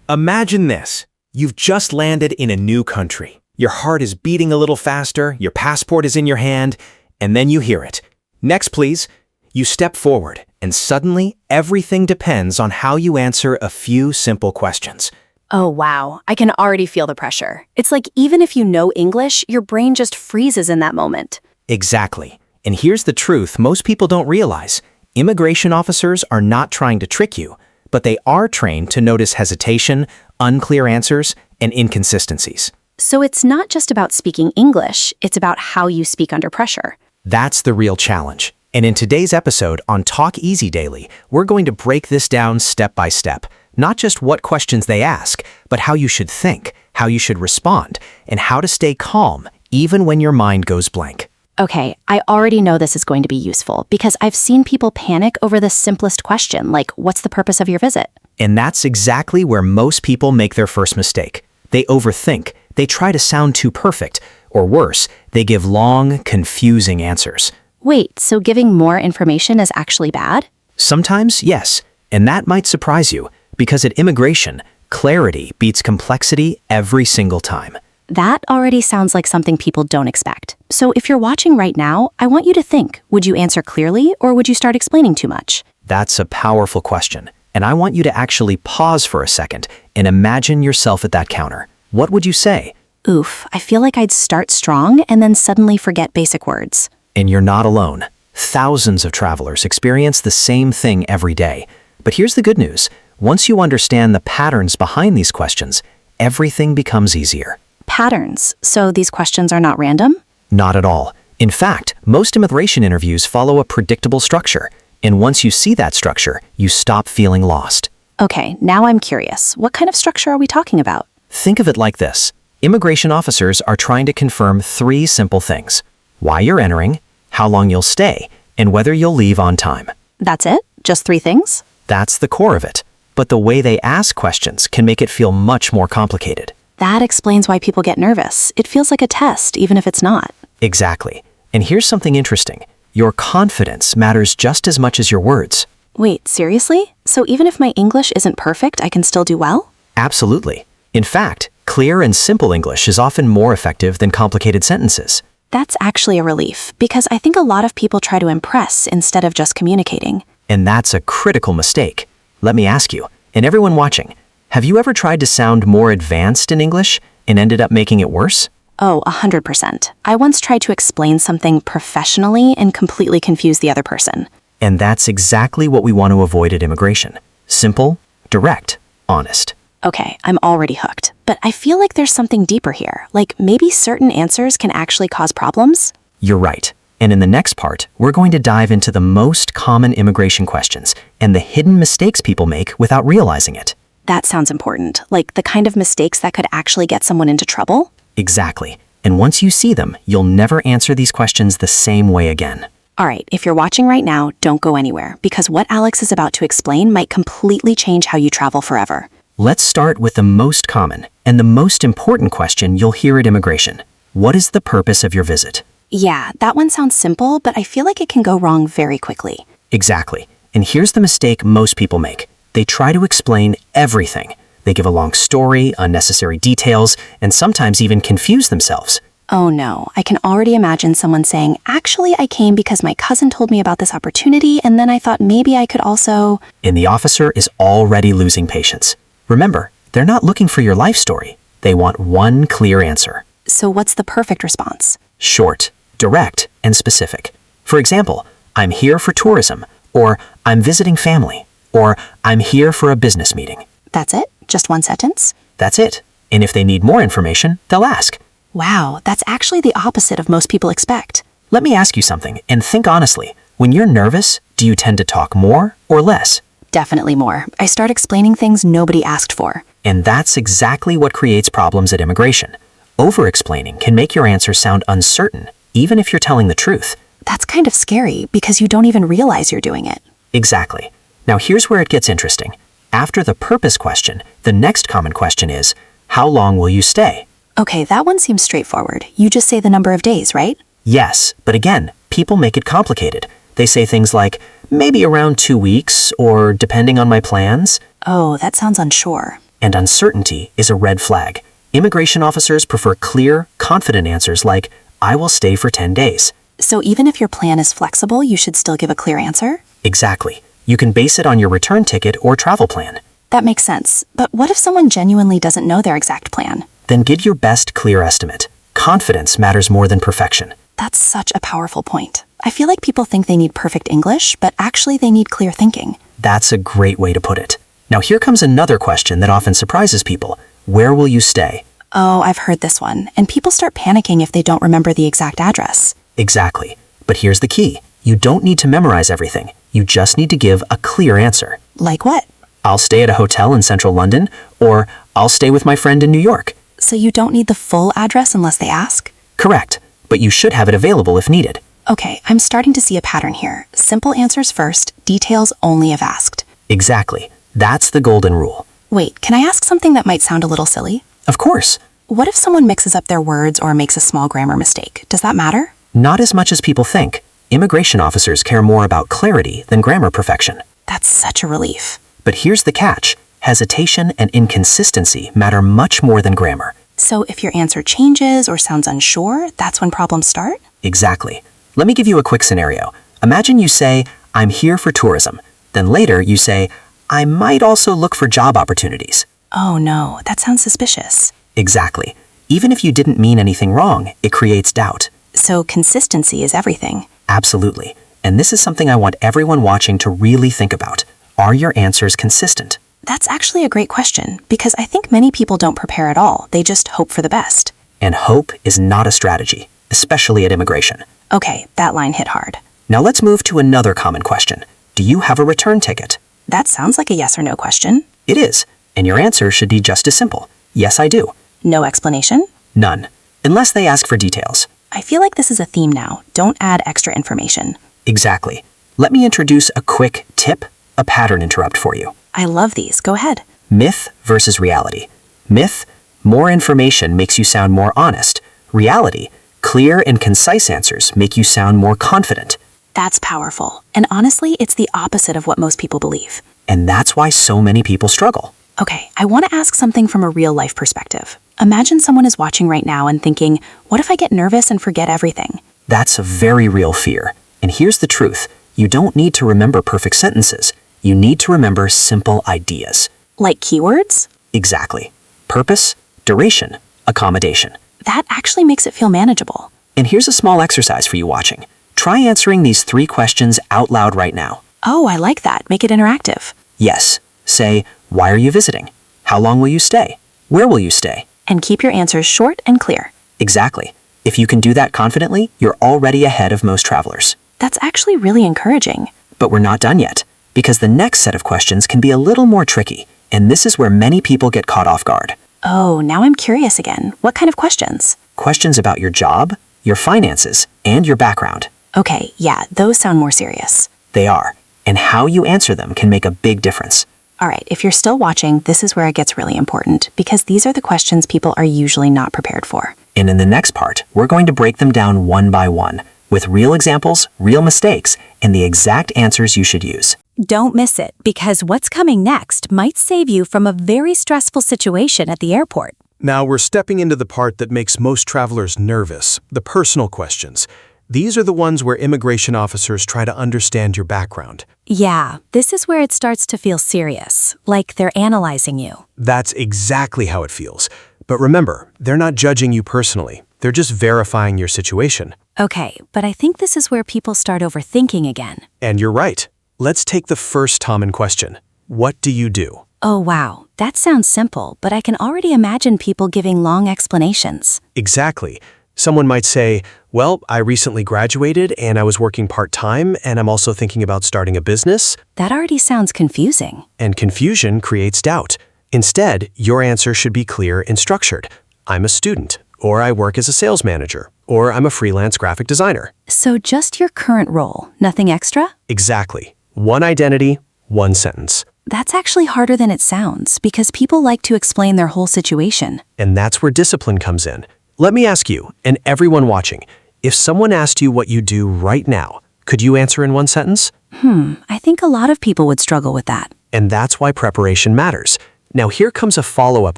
Imagine this. You've just landed in a new country. Your heart is beating a little faster, your passport is in your hand, and then you hear it. Next, please. You step forward, and suddenly everything depends on how you answer a few simple questions. Oh, wow. I can already feel the pressure. It's like even if you know English, your brain just freezes in that moment. Exactly. And here's the truth most people don't realize. Immigration officers are not trying to trick you, but they are trained to notice hesitation, unclear answers, and inconsistencies. So it's not just about speaking English, it's about how you speak under pressure. That's the real challenge. And in today's episode on Talk Easy Daily, we're going to break this down step by step. Not just what questions they ask, but how you should think, how you should respond, and how to stay calm even when your mind goes blank. Okay, I already know this is going to be useful because I've seen people panic over the simplest question, like, what's the purpose of your visit? And that's exactly where most people make their first mistake. They overthink, they try to sound too perfect, or worse, they give long, confusing answers. Wait, so giving more information is actually bad? Sometimes, yes, and that might surprise you, because at immigration, clarity beats complexity every single time. That already sounds like something people don't expect. So if you're watching right now, I want you to think, would you answer clearly or would you start explaining too much? That's a powerful question, and I want you to actually pause for a second and imagine yourself at that counter. What would you say? Oof, I feel like I'd start strong and then suddenly forget basic words. And you're not alone. Thousands of travelers experience the same thing every day. But here's the good news. Once you understand the patterns behind these questions, everything becomes easier. Patterns. So these questions are not random? Not at all. In fact, most immigration interviews follow a predictable structure. And once you see that structure, you stop feeling lost. Okay, now I'm curious. What kind of structure are we talking about? Think of it like this. Immigration officers are trying to confirm 3 simple things: why you're entering, how long you'll stay, and whether you'll leave on time. That's it? Just 3 things? That's the core of it. But the way they ask questions can make it feel much more complicated. That explains why people get nervous. It feels like a test, even if it's not. Exactly. And here's something interesting. Your confidence matters just as much as your words. Wait, seriously? So even if my English isn't perfect, I can still do well? Absolutely. In fact, clear and simple English is often more effective than complicated sentences. That's actually a relief, because I think a lot of people try to impress instead of just communicating. And that's a critical mistake. Let me ask you, and everyone watching, have you ever tried to sound more advanced in English and ended up making it worse? Oh, 100%. I once tried to explain something professionally and completely confused the other person. And that's exactly what we want to avoid at immigration. Simple, direct, honest. Okay, I'm already hooked. But I feel like there's something deeper here. Like maybe certain answers can actually cause problems? You're right. And in the next part, we're going to dive into the most common immigration questions and the hidden mistakes people make without realizing it. That sounds important. Like the kind of mistakes that could actually get someone into trouble? Exactly. And once you see them, you'll never answer these questions the same way again. All right, if you're watching right now, don't go anywhere, because what Alex is about to explain might completely change how you travel forever. Let's start with the most common and the most important question you'll hear at immigration. What is the purpose of your visit? Yeah, that one sounds simple, but I feel like it can go wrong very quickly. Exactly. And here's the mistake most people make. They try to explain everything. They give a long story, unnecessary details, and sometimes even confuse themselves. Oh no, I can already imagine someone saying, actually, I came because my cousin told me about this opportunity, and then I thought maybe I could also... And the officer is already losing patience. Remember, they're not looking for your life story. They want one clear answer. So what's the perfect response? Short, direct, and specific. For example, I'm here for tourism, or I'm visiting family, or I'm here for a business meeting. That's it? Just one sentence? That's it. And if they need more information, they'll ask. Wow, that's actually the opposite of most people expect. Let me ask you something, and think honestly. When you're nervous, do you tend to talk more or less? Definitely more. I start explaining things nobody asked for. And that's exactly what creates problems at immigration. Over-explaining can make your answer sound uncertain, even if you're telling the truth. That's kind of scary, because you don't even realize you're doing it. Exactly. Now here's where it gets interesting. After the purpose question, the next common question is, how long will you stay? Okay, that one seems straightforward. You just say the number of days, right? Yes, but again, people make it complicated. They say things like, maybe around 2 weeks, or depending on my plans. Oh, that sounds unsure. and uncertainty is a red flag. Immigration officers prefer clear, confident answers like, "I will stay for 10 days." So even if your plan is flexible, you should still give a clear answer? Exactly. You can base it on your return ticket or travel plan. That makes sense. But what if someone genuinely doesn't know their exact plan? Then give your best clear estimate. Confidence matters more than perfection. That's such a powerful point. I feel like people think they need perfect English, but actually they need clear thinking. That's a great way to put it. Now here comes another question that often surprises people. Where will you stay? Oh, I've heard this one. And people start panicking if they don't remember the exact address. Exactly. But here's the key. You don't need to memorize everything. You just need to give a clear answer. Like what? I'll stay at a hotel in central London, or I'll stay with my friend in New York. So you don't need the full address unless they ask? Correct. But you should have it available if needed. Okay, I'm starting to see a pattern here. Simple answers first, details only if asked. Exactly. That's the golden rule. Wait, can I ask something that might sound a little silly? Of course. What if someone mixes up their words or makes a small grammar mistake? Does that matter? Not as much as people think. Immigration officers care more about clarity than grammar perfection. That's such a relief. But here's the catch. Hesitation and inconsistency matter much more than grammar. So if your answer changes or sounds unsure, that's when problems start? Exactly. Let me give you a quick scenario. Imagine you say, "I'm here for tourism." Then later you say, "I might also look for job opportunities." Oh no, that sounds suspicious. Exactly. Even if you didn't mean anything wrong, it creates doubt. So consistency is everything. Absolutely. And this is something I want everyone watching to really think about. Are your answers consistent? That's actually a great question, because I think many people don't prepare at all. They just hope for the best. And hope is not a strategy, especially at immigration. Okay, that line hit hard. Now let's move to another common question. Do you have a return ticket? That sounds like a yes or no question. It is. And your answer should be just as simple. Yes, I do. No explanation? None. Unless they ask for details. I feel like this is a theme now. Don't add extra information. Exactly. Let me introduce a quick tip, a pattern interrupt for you. I love these. Go ahead. Myth versus reality. Myth, more information makes you sound more honest. Reality, clear and concise answers make you sound more confident. That's powerful. And honestly, it's the opposite of what most people believe. And that's why so many people struggle. Okay, I want to ask something from a real life perspective. Imagine someone is watching right now and thinking, what if I get nervous and forget everything? That's a very real fear. And here's the truth. You don't need to remember perfect sentences. You need to remember simple ideas. Like keywords? Exactly. Purpose, duration, accommodation. That actually makes it feel manageable. And here's a small exercise for you watching. Try answering these 3 questions out loud right now. Oh, I like that. Make it interactive. Yes. Say, why are you visiting? How long will you stay? Where will you stay? And keep your answers short and clear. Exactly. If you can do that confidently, you're already ahead of most travelers. That's actually really encouraging. But we're not done yet, because the next set of questions can be a little more tricky, and this is where many people get caught off guard. Oh, now I'm curious again. What kind of questions? Questions about your job, your finances, and your background. Okay, yeah, those sound more serious. They are, and how you answer them can make a big difference. All right, if you're still watching, this is where it gets really important, because these are the questions people are usually not prepared for. And in the next part, we're going to break them down one by one, with real examples, real mistakes, and the exact answers you should use. Don't miss it, because what's coming next might save you from a very stressful situation at the airport. Now we're stepping into the part that makes most travelers nervous, the personal questions. These are the ones where immigration officers try to understand your background. Yeah, this is where it starts to feel serious, like they're analyzing you. That's exactly how it feels. But remember, they're not judging you personally. They're just verifying your situation. Okay, but I think this is where people start overthinking again. And you're right. Let's take the first common question. What do you do? Oh wow, that sounds simple, but I can already imagine people giving long explanations. Exactly. Someone might say, well, I recently graduated and I was working part-time and I'm also thinking about starting a business. That already sounds confusing. And confusion creates doubt. Instead, your answer should be clear and structured. I'm a student, or I work as a sales manager, or I'm a freelance graphic designer. So just your current role, nothing extra? Exactly. One identity, one sentence. That's actually harder than it sounds, because people like to explain their whole situation. And that's where discipline comes in. Let me ask you, and everyone watching, if someone asked you what you do right now, could you answer in one sentence? I think a lot of people would struggle with that. And that's why preparation matters. Now here comes a follow-up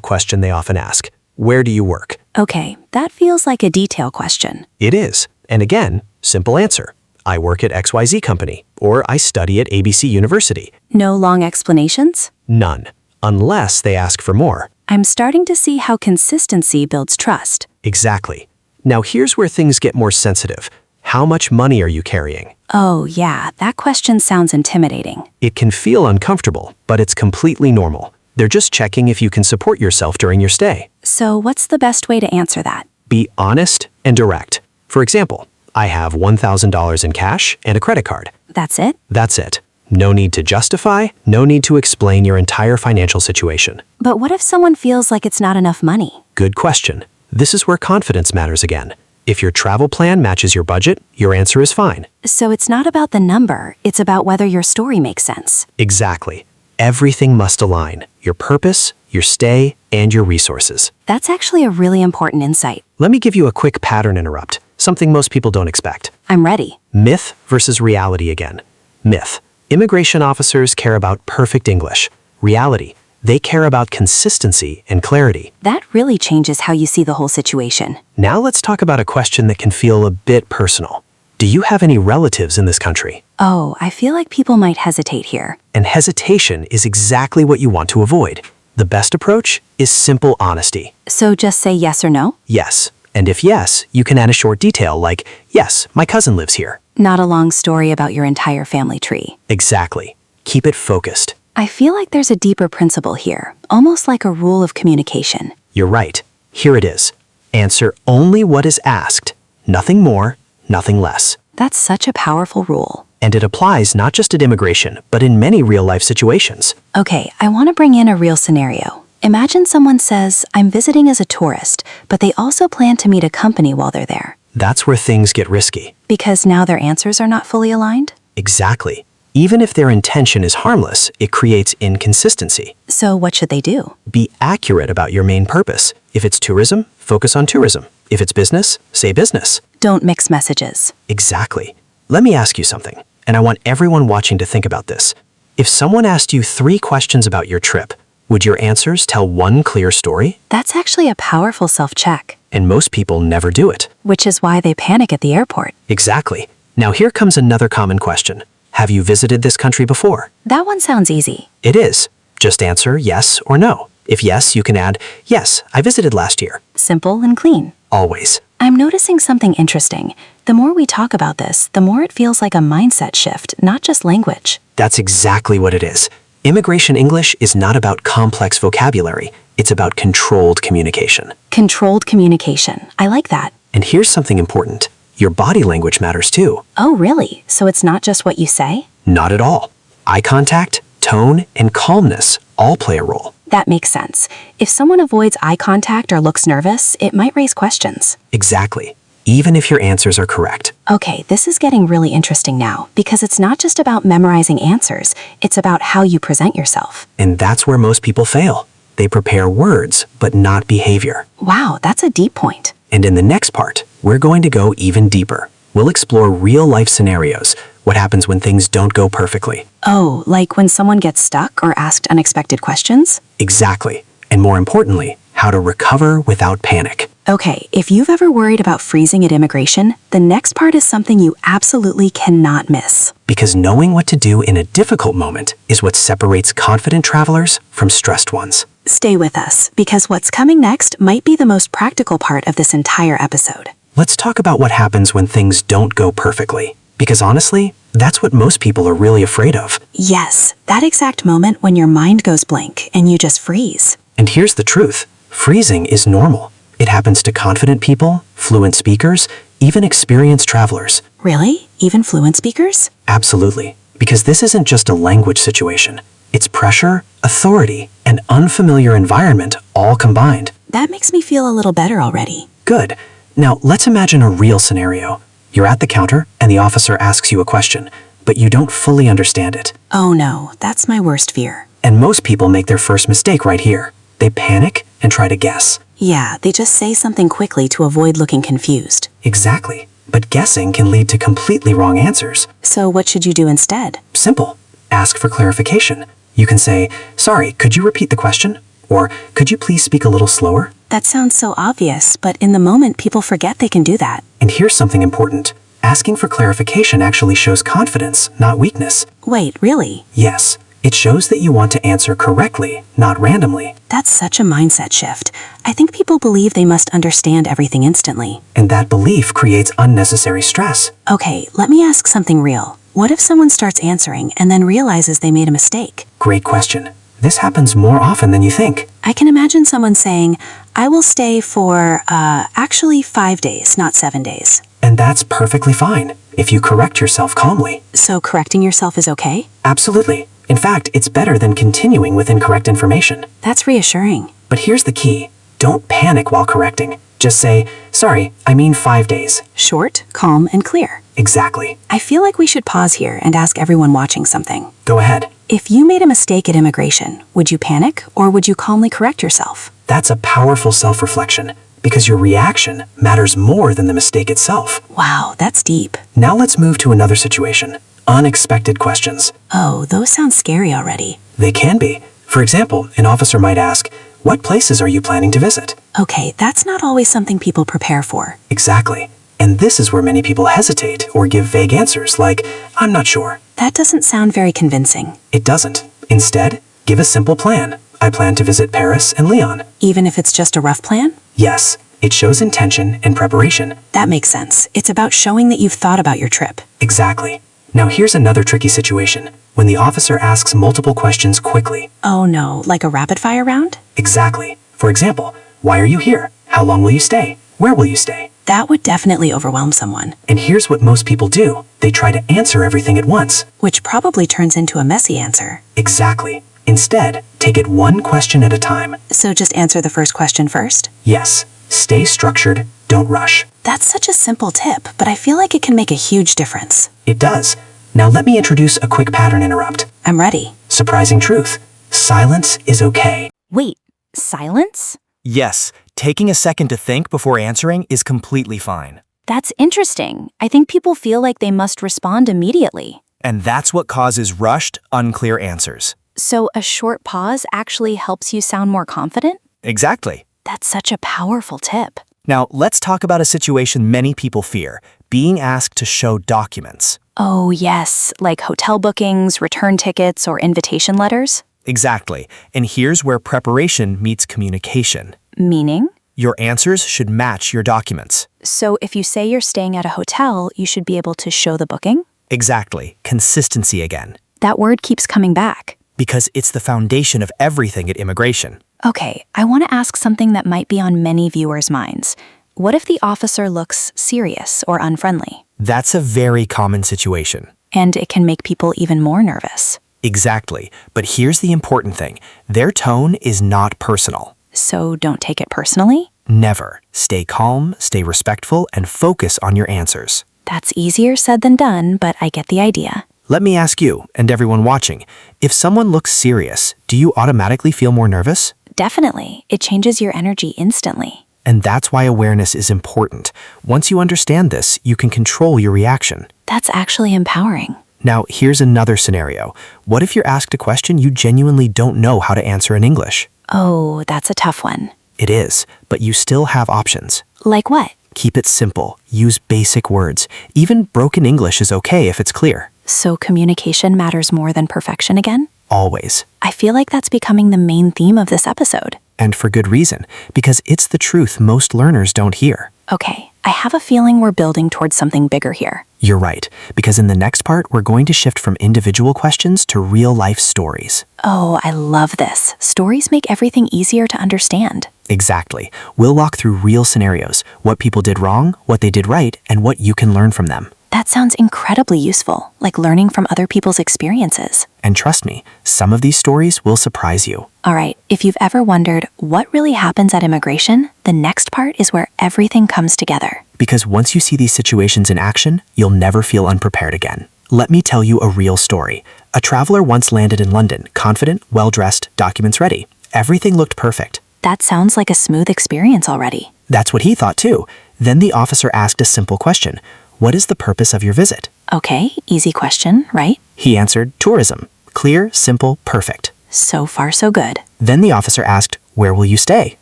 question they often ask. Where do you work? Okay, that feels like a detail question. It is. And again, simple answer. I work at XYZ Company, or I study at ABC University. No long explanations? None. Unless they ask for more. I'm starting to see how consistency builds trust. Exactly. Now here's where things get more sensitive. How much money are you carrying? Oh, yeah, that question sounds intimidating. It can feel uncomfortable, but it's completely normal. They're just checking if you can support yourself during your stay. So, what's the best way to answer that? Be honest and direct. For example, I have $1,000 in cash and a credit card. That's it? That's it. No need to justify, no need to explain your entire financial situation. But what if someone feels like it's not enough money? Good question. This is where confidence matters again. If your travel plan matches your budget, your answer is fine. So, it's not about the number, it's about whether your story makes sense. Exactly. Everything must align. Your purpose, your stay, and your resources. That's actually a really important insight. Let me give you a quick pattern interrupt, something most people don't expect. I'm ready. Myth versus reality again. Myth. Immigration officers care about perfect English. Reality. They care about consistency and clarity. That really changes how you see the whole situation. Now let's talk about a question that can feel a bit personal. Do you have any relatives in this country? Oh, I feel like people might hesitate here. And hesitation is exactly what you want to avoid. The best approach is simple honesty. So just say yes or no? Yes. And if yes, you can add a short detail like, yes, my cousin lives here. Not a long story about your entire family tree. Exactly. Keep it focused. I feel like there's a deeper principle here, almost like a rule of communication. You're right. Here it is. Answer only what is asked. Nothing more, nothing less. That's such a powerful rule. And it applies not just at immigration, but in many real-life situations. Okay, I want to bring in a real scenario. Imagine someone says, I'm visiting as a tourist, but they also plan to meet a company while they're there. That's where things get risky. Because now their answers are not fully aligned? Exactly. Even if their intention is harmless, it creates inconsistency. So what should they do? Be accurate about your main purpose. If it's tourism, focus on tourism. If it's business, say business. Don't mix messages. Exactly. Let me ask you something, and I want everyone watching to think about this. If someone asked you 3 questions about your trip, would your answers tell one clear story? That's actually a powerful self-check. And most people never do it. Which is why they panic at the airport. Exactly. Now here comes another common question. Have you visited this country before? That one sounds easy. It is. Just answer yes or no. If yes, you can add, yes, I visited last year. Simple and clean. Always. I'm noticing something interesting. The more we talk about this, the more it feels like a mindset shift, not just language. That's exactly what it is. Immigration English is not about complex vocabulary. It's about controlled communication. Controlled communication. I like that. And here's something important. Your body language matters too. Oh, really? So it's not just what you say? Not at all. Eye contact, tone, and calmness all play a role. That makes sense. If someone avoids eye contact or looks nervous, it might raise questions. Exactly. Even if your answers are correct. Okay, this is getting really interesting now, because it's not just about memorizing answers, it's about how you present yourself. And that's where most people fail. They prepare words, but not behavior. Wow, that's a deep point. And in the next part, we're going to go even deeper. We'll explore real-life scenarios. What happens when things don't go perfectly? Oh, like when someone gets stuck or asked unexpected questions? Exactly. And more importantly, how to recover without panic. Okay, if you've ever worried about freezing at immigration, the next part is something you absolutely cannot miss. Because knowing what to do in a difficult moment is what separates confident travelers from stressed ones. Stay with us, because what's coming next might be the most practical part of this entire episode. Let's talk about what happens when things don't go perfectly. Because honestly, that's what most people are really afraid of. Yes, that exact moment when your mind goes blank and you just freeze. And here's the truth. Freezing is normal. It happens to confident people, fluent speakers, even experienced travelers. Really? Even fluent speakers? Absolutely. Because this isn't just a language situation. It's pressure, authority, and unfamiliar environment all combined. That makes me feel a little better already. Good. Now let's imagine a real scenario. You're at the counter and the officer asks you a question, but you don't fully understand it. Oh no, that's my worst fear. And most people make their first mistake right here. They panic and try to guess. Yeah, they just say something quickly to avoid looking confused. Exactly. But guessing can lead to completely wrong answers. So what should you do instead? Simple. Ask for clarification. You can say, sorry, could you repeat the question? Or, could you please speak a little slower? That sounds so obvious, but in the moment, people forget they can do that. And here's something important. Asking for clarification actually shows confidence, not weakness. Wait, really? Yes, it shows that you want to answer correctly, not randomly. That's such a mindset shift. I think people believe they must understand everything instantly. And that belief creates unnecessary stress. Okay, let me ask something real. What if someone starts answering and then realizes they made a mistake? Great question. This happens more often than you think. I can imagine someone saying, I will stay for, actually 5 days, not 7 days. And that's perfectly fine, if you correct yourself calmly. So correcting yourself is okay? Absolutely. In fact, it's better than continuing with incorrect information. That's reassuring. But here's the key. Don't panic while correcting. Just say, sorry, I mean 5 days. Short, calm, and clear. Exactly. I feel like we should pause here and ask everyone watching something. Go ahead. If you made a mistake at immigration, would you panic or would you calmly correct yourself? That's a powerful self-reflection, because your reaction matters more than the mistake itself. Wow, that's deep. Now let's move to another situation. Unexpected questions. Oh, those sound scary already. They can be. For example, an officer might ask, what places are you planning to visit? Okay, that's not always something people prepare for. Exactly. And this is where many people hesitate or give vague answers like, I'm not sure. That doesn't sound very convincing. It doesn't. Instead, give a simple plan. I plan to visit Paris and Lyon. Even if it's just a rough plan? Yes, it shows intention and preparation. That makes sense. It's about showing that you've thought about your trip. Exactly. Now here's another tricky situation. When the officer asks multiple questions quickly. Oh no, like a rapid fire round? Exactly. For example, why are you here? How long will you stay? Where will you stay? That would definitely overwhelm someone, And here's what most people do. They try to answer everything at once. which probably turns into a messy answer. Exactly. Instead, take it one question at a time. So just answer the first question first? Yes, stay structured, don't rush. That's such a simple tip, but I feel like it can make a huge difference. It does. Now let me introduce a quick pattern interrupt. I'm ready. Surprising truth. Silence is okay. Wait, silence? Yes, taking a second to think before answering is completely fine. That's interesting. I think people feel like they must respond immediately. And that's what causes rushed, unclear answers. So a short pause actually helps you sound more confident? Exactly. That's such a powerful tip. Now, let's talk about a situation many people fear, being asked to show documents. Oh, yes, like hotel bookings, return tickets, or invitation letters? Exactly. And here's where preparation meets communication. Meaning? Your answers should match your documents. So if you say you're staying at a hotel, you should be able to show the booking? Exactly. Consistency again. That word keeps coming back. Because it's the foundation of everything at immigration. Okay, I want to ask something that might be on many viewers' minds. What if the officer looks serious or unfriendly? That's a very common situation. And it can make people even more nervous. Exactly. But here's the important thing. Their tone is not personal. So don't take it personally? Never. Stay calm, stay respectful, and focus on your answers. That's easier said than done, but I get the idea. Let me ask you, and everyone watching, if someone looks serious, do you automatically feel more nervous? Definitely. It changes your energy instantly. And that's why awareness is important. Once you understand this, you can control your reaction. That's actually empowering. Now, here's another scenario. What if you're asked a question you genuinely don't know how to answer in English? Oh, that's a tough one. It is, but you still have options. Like what? Keep it simple. Use basic words. Even broken English is okay if it's clear. So communication matters more than perfection again? Always. I feel like that's becoming the main theme of this episode. And for good reason, because it's the truth most learners don't hear. Okay, I have a feeling we're building towards something bigger here. You're right, because in the next part, we're going to shift from individual questions to real-life stories. Oh, I love this. Stories make everything easier to understand. Exactly. We'll walk through real scenarios, what people did wrong, what they did right, and what you can learn from them. That sounds incredibly useful, like learning from other people's experiences. And trust me, some of these stories will surprise you. All right, if you've ever wondered what really happens at immigration, the next part is where everything comes together. Because once you see these situations in action, you'll never feel unprepared again. Let me tell you a real story. A traveler once landed in London, confident, well-dressed, documents ready. Everything looked perfect. That sounds like a smooth experience already. That's what he thought too. Then the officer asked a simple question. What is the purpose of your visit? Okay, easy question, right? He answered, tourism. Clear, simple, perfect. So far, so good. Then the officer asked, Where will you stay?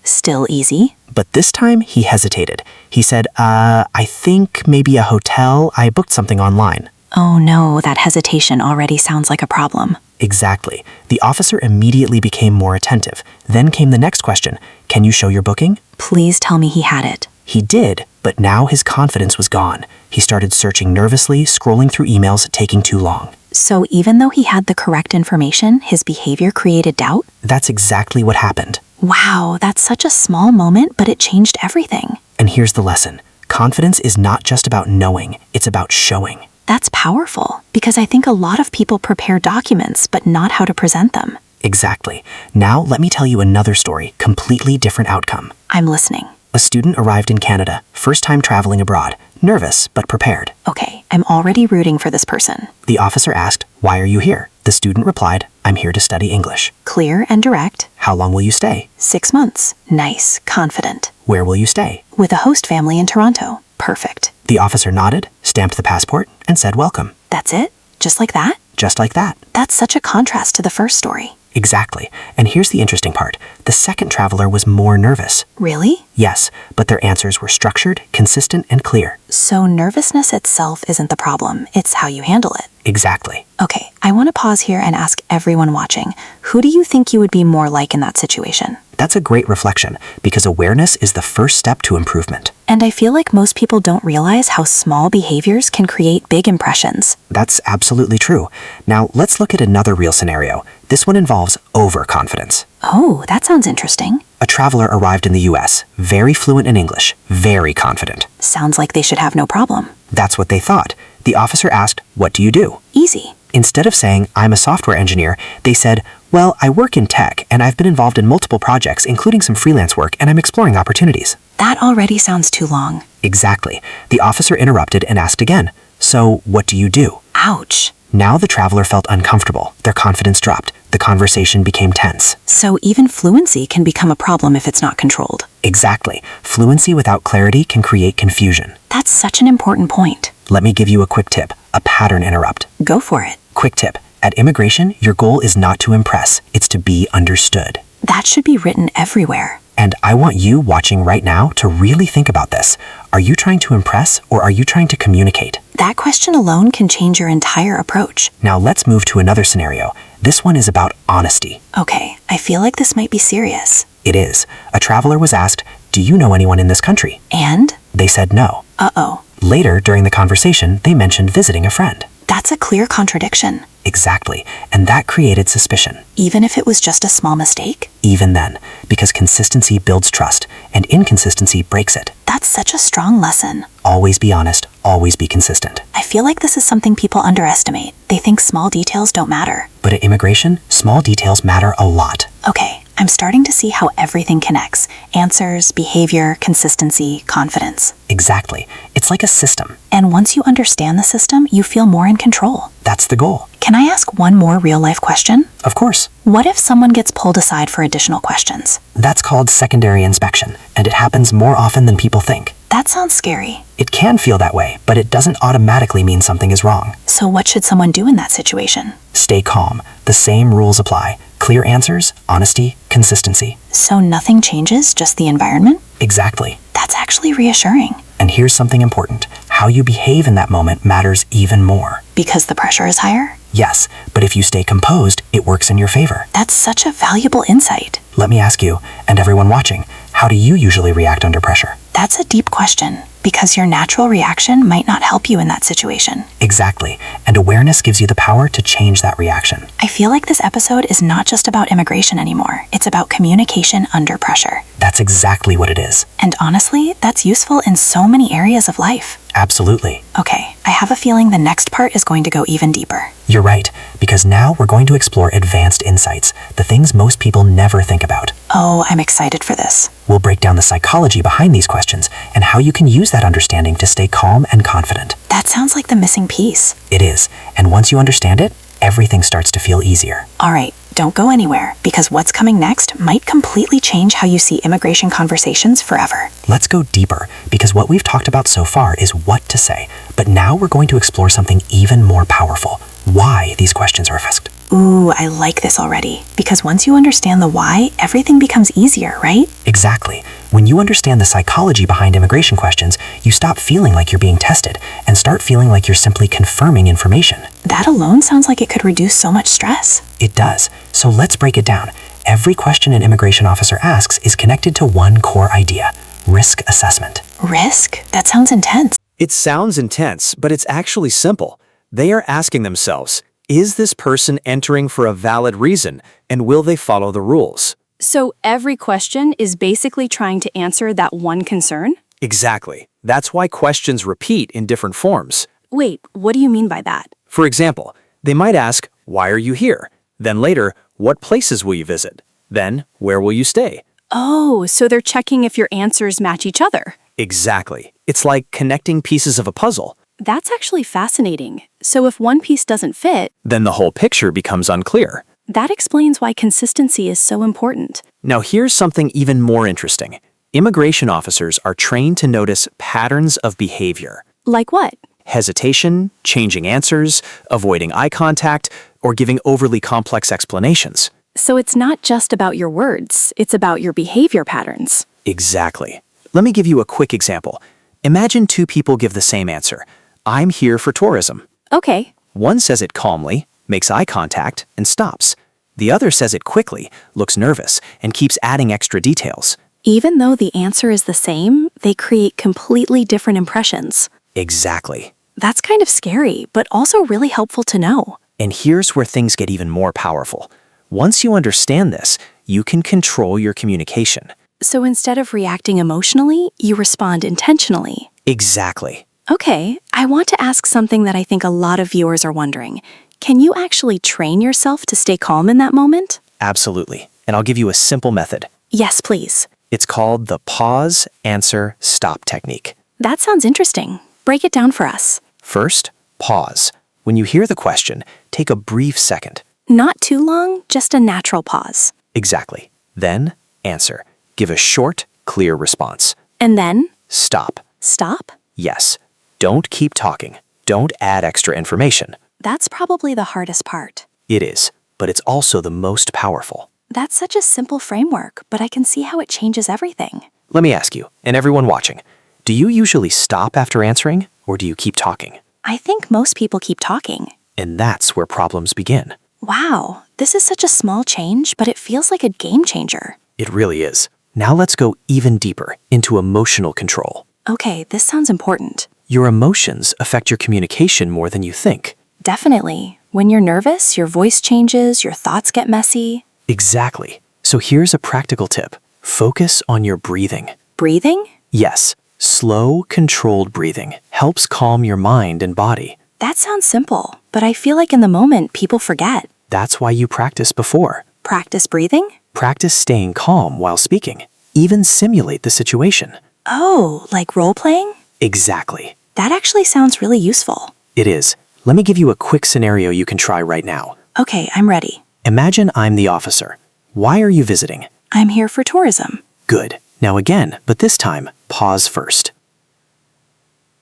Still easy. But this time he hesitated. He said, I think maybe a hotel. I booked something online. Oh no, that hesitation already sounds like a problem. Exactly. The officer immediately became more attentive. Then came the next question. Can you show your booking? Please tell me he had it. He did, but now his confidence was gone. He started searching nervously, scrolling through emails, taking too long. So even though he had the correct information, his behavior created doubt? That's exactly what happened. Wow, that's such a small moment, but it changed everything. And here's the lesson. Confidence is not just about knowing, it's about showing. That's powerful, because I think a lot of people prepare documents, but not how to present them. Exactly. Now let me tell you another story, completely different outcome. I'm listening. A student arrived in Canada, first time traveling abroad, nervous but prepared. Okay, I'm already rooting for this person. The officer asked, "Why are you here?" The student replied, "I'm here to study English." Clear and direct. "How long will you stay?" 6 months. Nice, confident. "Where will you stay?" With a host family in Toronto. Perfect. The officer nodded, stamped the passport, and said welcome. That's it? Just like that? Just like that. That's such a contrast to the first story. Exactly. And here's the interesting part. The second traveler was more nervous. Really? Yes, but their answers were structured, consistent, and clear. So nervousness itself isn't the problem, it's how you handle it. Exactly. Okay, I want to pause here and ask everyone watching, who do you think you would be more like in that situation? That's a great reflection, because awareness is the first step to improvement. And I feel like most people don't realize how small behaviors can create big impressions. That's absolutely true. Now, let's look at another real scenario. This one involves overconfidence. Oh, that sounds interesting. A traveler arrived in the US, very fluent in English, very confident. Sounds like they should have no problem. That's what they thought. The officer asked, "What do you do?" Easy. Instead of saying, "I'm a software engineer," they said, "Well, I work in tech, and I've been involved in multiple projects, including some freelance work, and I'm exploring opportunities." That already sounds too long. Exactly. The officer interrupted and asked again, "So, what do you do?" Ouch. Now the traveler felt uncomfortable. Their confidence dropped. The conversation became tense. So even fluency can become a problem if it's not controlled. Exactly. Fluency without clarity can create confusion. That's such an important point. Let me give you a quick tip, a pattern interrupt. Go for it. Quick tip. At immigration, your goal is not to impress, it's to be understood. That should be written everywhere. And I want you watching right now to really think about this. Are you trying to impress or are you trying to communicate? That question alone can change your entire approach. Now let's move to another scenario. This one is about honesty. Okay, I feel like this might be serious. It is. A traveler was asked, "Do you know anyone in this country?" And? They said no. Uh-oh. Later, during the conversation, they mentioned visiting a friend. That's a clear contradiction. Exactly. And that created suspicion. Even if it was just a small mistake? Even then, because consistency builds trust, and inconsistency breaks it. That's such a strong lesson. Always be honest, always be consistent. I feel like this is something people underestimate. They think small details don't matter. But at immigration, small details matter a lot. Okay, I'm starting to see how everything connects. Answers, behavior, consistency, confidence. Exactly. It's like a system. And once you understand the system, you feel more in control. That's the goal. Can I ask one more real-life question? Of course. What if someone gets pulled aside for additional questions? That's called secondary inspection, and it happens more often than people think. That sounds scary. It can feel that way, but it doesn't automatically mean something is wrong. So what should someone do in that situation? Stay calm. The same rules apply. Clear answers, honesty, consistency. So nothing changes, just the environment? Exactly. That's actually reassuring. And here's something important. How you behave in that moment matters even more. Because the pressure is higher? Yes, but if you stay composed, it works in your favor. That's such a valuable insight. Let me ask you, and everyone watching, how do you usually react under pressure? That's a deep question, because your natural reaction might not help you in that situation. Exactly, and awareness gives you the power to change that reaction. I feel like this episode is not just about immigration anymore. It's about communication under pressure. That's exactly what it is. And honestly, that's useful in so many areas of life. Absolutely. Okay, I have a feeling the next part is going to go even deeper. You're right, because now we're going to explore advanced insights, the things most people never think about. Oh, I'm excited for this. We'll break down the psychology behind these questions and how you can use that understanding to stay calm and confident. That sounds like the missing piece. It is, and once you understand it, everything starts to feel easier. All right, don't go anywhere, because what's coming next might completely change how you see immigration conversations forever. Let's go deeper, because what we've talked about so far is what to say, but now we're going to explore something even more powerful. Why these questions are asked. Ooh, I like this already. Because once you understand the why, everything becomes easier, right? Exactly. When you understand the psychology behind immigration questions, you stop feeling like you're being tested and start feeling like you're simply confirming information. That alone sounds like it could reduce so much stress. It does. So let's break it down. Every question an immigration officer asks is connected to one core idea: risk assessment. Risk? That sounds intense. It sounds intense, but it's actually simple. They are asking themselves, is this person entering for a valid reason, and will they follow the rules? So every question is basically trying to answer that one concern? Exactly. That's why questions repeat in different forms. Wait, what do you mean by that? For example, they might ask, why are you here? Then later, what places will you visit? Then, where will you stay? Oh, so they're checking if your answers match each other. Exactly. It's like connecting pieces of a puzzle. That's actually fascinating. So if one piece doesn't fit, Then the whole picture becomes unclear. that explains why consistency is so important. Now here's something even more interesting. Immigration officers are trained to notice patterns of behavior. Like what? Hesitation, changing answers, avoiding eye contact, or giving overly complex explanations. So it's not just about your words, it's about your behavior patterns. Exactly. Let me give you a quick example. Imagine two people give the same answer. I'm here for tourism. Okay, One says it calmly, makes eye contact, and stops. The other says it quickly, looks nervous, and keeps adding extra details. even though the answer is the same, they create completely different impressions. Exactly. That's kind of scary, but also really helpful to know. And here's where things get even more powerful. Once you understand this, you can control your communication. So instead of reacting emotionally, you respond intentionally. Exactly. Okay, I want to ask something that I think a lot of viewers are wondering. Can you actually train yourself to stay calm in that moment? Absolutely. And I'll give you a simple method. Yes, please. It's called the pause, answer, stop technique. That sounds interesting. Break it down for us. First, pause. When you hear the question, take a brief second. Not too long, just a natural pause. Exactly. Then, answer. Give a short, clear response. And then, Stop. stop? Yes. Don't keep talking. Don't add extra information. That's probably the hardest part. It is, but it's also the most powerful. That's such a simple framework, but I can see how it changes everything. Let me ask you, and everyone watching, do you usually stop after answering, or do you keep talking? I think most people keep talking. And that's where problems begin. Wow, this is such a small change, but it feels like a game changer. It really is. Now let's go even deeper into emotional control. Okay, this sounds important. Your emotions affect your communication more than you think. Definitely. When you're nervous, your voice changes, your thoughts get messy. Exactly. So here's a practical tip. Focus on your breathing. Breathing? Yes, slow, controlled breathing helps calm your mind and body. That sounds simple, but I feel like in the moment people forget. That's why you practiced before. Practice breathing? Practice staying calm while speaking. Even simulate the situation. Oh, like role playing? Exactly. That actually sounds really useful. It is. Let me give you a quick scenario you can try right now. Okay, I'm ready. Imagine I'm the officer. Why are you visiting? I'm here for tourism. Good. Now again, but this time, pause first.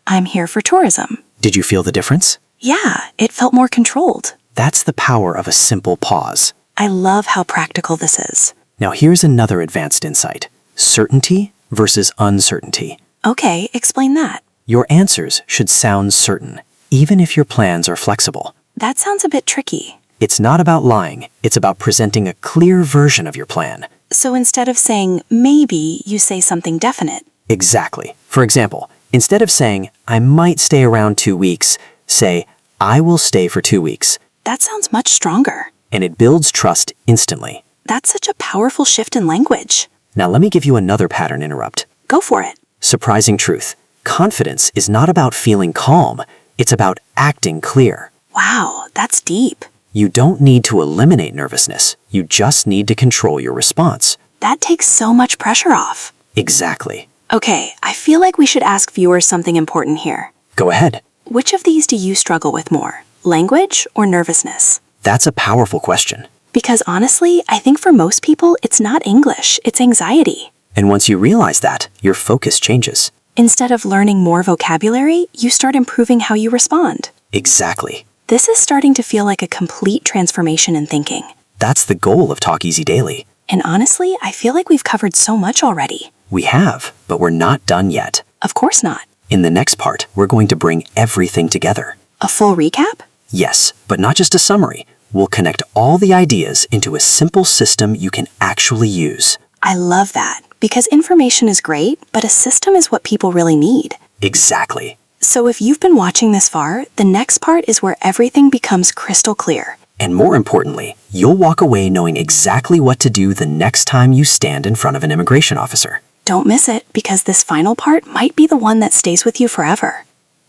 I'm here for tourism. Did you feel the difference? Yeah, it felt more controlled. That's the power of a simple pause. I love how practical this is. Now here's another advanced insight. Certainty versus uncertainty. Okay, explain that. Your answers should sound certain, even if your plans are flexible. That sounds a bit tricky. It's not about lying, it's about presenting a clear version of your plan. So instead of saying maybe, you say something definite. Exactly. For example, instead of saying, I might stay around 2 weeks, say, I will stay for 2 weeks. That sounds much stronger. And it builds trust instantly. That's such a powerful shift in language. Now let me give you another pattern interrupt. Go for it. Surprising truth. Confidence is not about feeling calm, it's about acting clear. Wow, that's deep. You don't need to eliminate nervousness, you just need to control your response. That takes so much pressure off. Exactly. Okay, I feel like we should ask viewers something important here. Go ahead. Which of these do you struggle with more? Language or nervousness? That's a powerful question. Because honestly, I think for most people, it's not English, it's anxiety. And once you realize that, your focus changes. Instead of learning more vocabulary, you start improving how you respond. Exactly. This is starting to feel like a complete transformation in thinking. That's the goal of Talk Easy Daily. And honestly, I feel like we've covered so much already. We have, but we're not done yet. Of course not. In the next part, we're going to bring everything together. A full recap? Yes, but not just a summary. We'll connect all the ideas into a simple system you can actually use. I love that, because information is great, but a system is what people really need. Exactly. So if you've been watching this far, the next part is where everything becomes crystal clear. And more importantly, you'll walk away knowing exactly what to do the next time you stand in front of an immigration officer. Don't miss it, because this final part might be the one that stays with you forever.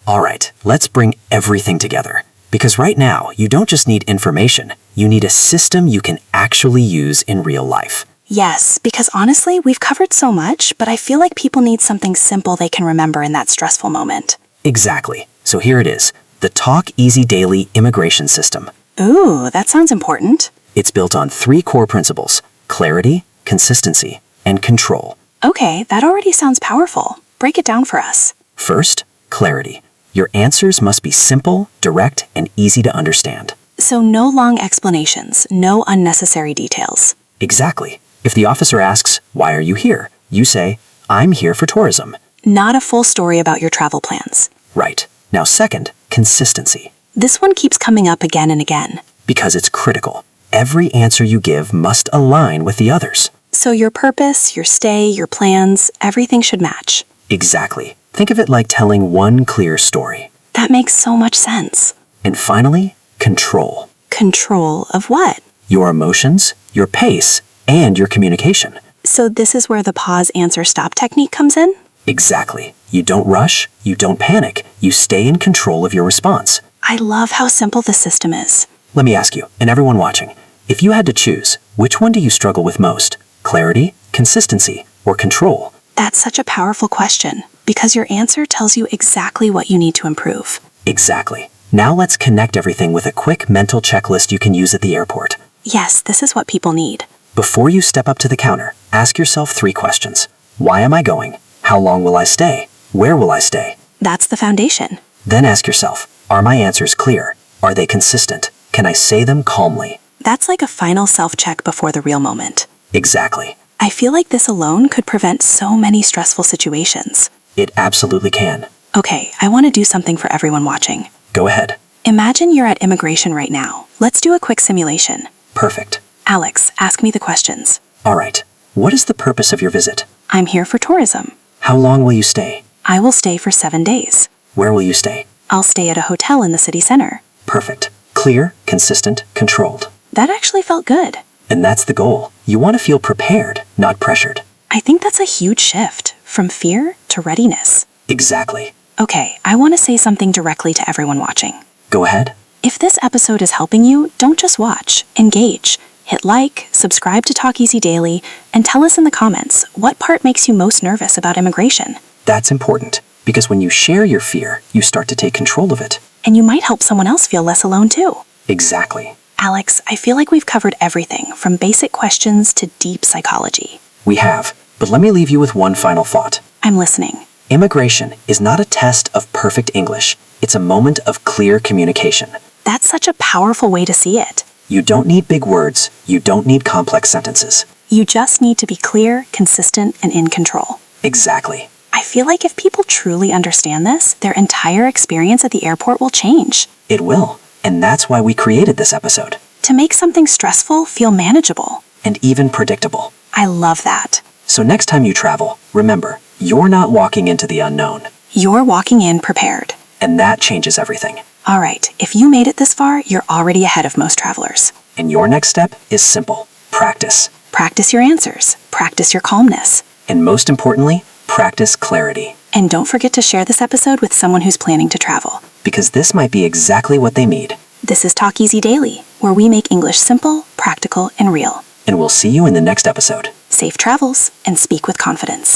All right, let's bring everything together. Because right now, you don't just need information, you need a system you can actually use in real life. Yes, because honestly, we've covered so much, but I feel like people need something simple they can remember in that stressful moment. Exactly. So here it is, the Talk Easy Daily Immigration System. Ooh, that sounds important. It's built on 3 core principles: clarity, consistency, and control. Okay, that already sounds powerful. Break it down for us. First, clarity. Your answers must be simple, direct, and easy to understand. So no long explanations, no unnecessary details. Exactly. If the officer asks, "Why are you here?" you say, "I'm here for tourism." Not a full story about your travel plans. Right. Now second, consistency. This one keeps coming up again and again. Because it's critical. Every answer you give must align with the others. So your purpose, your stay, your plans, everything should match. Exactly. Think of it like telling one clear story. That makes so much sense. And finally, control. Control of what? Your emotions, your pace, and your communication. So this is where the pause, answer, stop technique comes in? Exactly. You don't rush, you don't panic, you stay in control of your response. I love how simple the system is. Let me ask you, and everyone watching, if you had to choose, which one do you struggle with most? Clarity, consistency, or control? That's such a powerful question, because your answer tells you exactly what you need to improve. Exactly. Now let's connect everything with a quick mental checklist you can use at the airport. Yes, this is what people need. Before you step up to the counter, ask yourself 3 questions. Why am I going? How long will I stay? Where will I stay? That's the foundation. Then ask yourself, are my answers clear? Are they consistent? Can I say them calmly? That's like a final self-check before the real moment. Exactly. I feel like this alone could prevent so many stressful situations. It absolutely can. Okay, I want to do something for everyone watching. Go ahead. Imagine you're at immigration right now. Let's do a quick simulation. Perfect. Alex, ask me the questions. All right. What is the purpose of your visit? I'm here for tourism. How long will you stay? I will stay for 7 days. Where will you stay? I'll stay at a hotel in the city center. Perfect. Clear, consistent, controlled. That actually felt good. And that's the goal. You want to feel prepared, not pressured. I think that's a huge shift, from fear to readiness. Exactly. Okay, I want to say something directly to everyone watching. Go ahead. If this episode is helping you, don't just watch, engage. Hit like, subscribe to Talk Easy Daily, and tell us in the comments what part makes you most nervous about immigration. That's important, because when you share your fear, you start to take control of it. And you might help someone else feel less alone too. Exactly. Alex, I feel like we've covered everything from basic questions to deep psychology. We have, but let me leave you with one final thought. I'm listening. Immigration is not a test of perfect English. It's a moment of clear communication. That's such a powerful way to see it. You don't need big words. You don't need complex sentences. You just need to be clear, consistent, and in control. Exactly. I feel like if people truly understand this, their entire experience at the airport will change. It will. And that's why we created this episode. To make something stressful feel manageable. And even predictable. I love that. So next time you travel, remember, you're not walking into the unknown. You're walking in prepared. And that changes everything. All right, if you made it this far, you're already ahead of most travelers. And your next step is simple. Practice. Practice your answers. Practice your calmness. And most importantly, practice clarity. And don't forget to share this episode with someone who's planning to travel. Because this might be exactly what they need. This is Talk Easy Daily, where we make English simple, practical, and real. And we'll see you in the next episode. Safe travels, and speak with confidence.